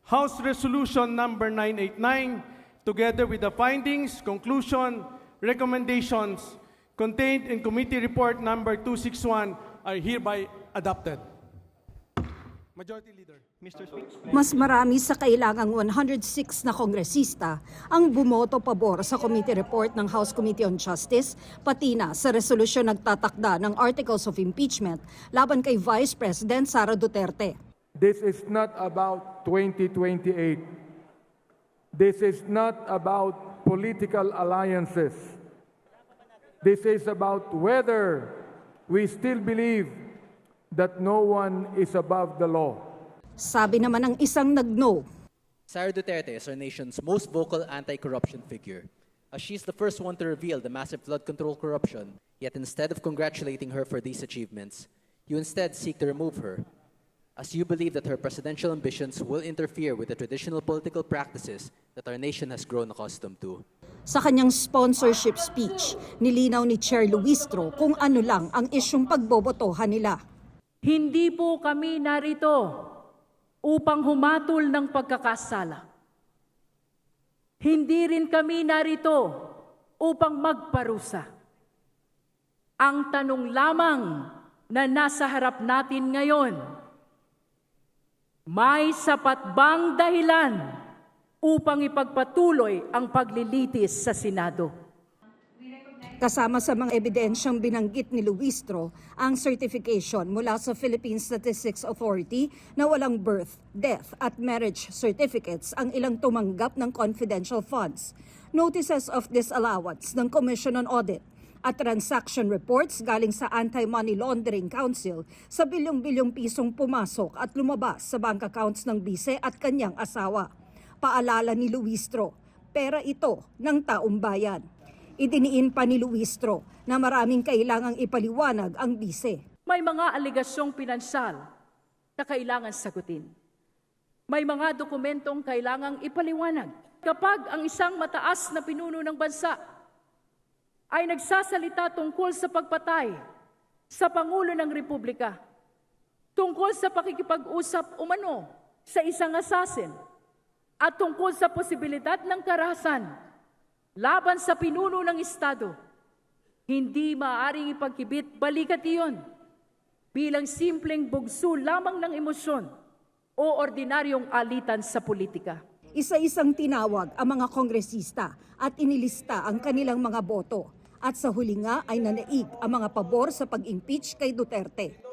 House Resolution number 989, together with the findings, conclusion, recommendations contained in Committee Report number 261 are hereby adopted. Majority Leader. Mr. Speaker. Mas marami sa kailangang 106 na kongresista ang bumoto pabor sa Committee Report ng House Committee on Justice, pati na sa resolusyon nagtatakda ng Articles of Impeachment laban kay Vice President Sara Duterte. This is not about 2028. This is not about political alliances. This is about whether we still believe that no one is above the law. Sabi naman ng isang nag-no. Sara Duterte is our nation's most vocal anti-corruption figure, as she's the first one to reveal the massive flood control corruption, yet instead of congratulating her for these achievements, you instead seek to remove her, as you believe that her presidential ambitions will interfere with the traditional political practices that our nation has grown accustomed to. Sa kanyang sponsorship speech, nilinaw ni Chair Luistro kung ano lang ang isyong pagbobotohan nila. Hindi po kami narito upang humatol ng pagkakasala. Hindi rin kami narito upang magparusa. Ang tanong lamang na nasa harap natin ngayon, may sapat bang dahilan upang ipagpatuloy ang paglilitis sa Senado? Kasama sa mga ebidensyang binanggit ni Luistro ang certification mula sa Philippine Statistics Authority na walang birth, death at marriage certificates ang ilang tumanggap ng confidential funds, notices of disallowance ng Commission on Audit at transaction reports galing sa Anti-Money Laundering Council sa bilyong-bilyong pisong pumasok at lumabas sa bank accounts ng bise at kanyang asawa. Paalala ni Luistro, pera ito ng taong bayan. Idiniin pa ni Luistro na maraming kailangang ipaliwanag ang bise. May mga aligasyong pinansyal na kailangan sagutin. May mga dokumentong kailangang ipaliwanag. Kapag ang isang mataas na pinuno ng bansa ay nagsasalita tungkol sa pagpatay sa Pangulo ng Republika, tungkol sa pakikipag-usap umano sa isang assassin, at tungkol sa posibilidad ng karahasan laban sa pinuno ng Estado, hindi maaaring ipagkibit balikat iyon bilang simpleng bugso lamang ng emosyon o ordinaryong alitan sa politika. Isa-isang tinawag ang mga kongresista at inilista ang kanilang mga boto. At sa huli nga ay nanaig ang mga pabor sa pag-impeach kay Duterte.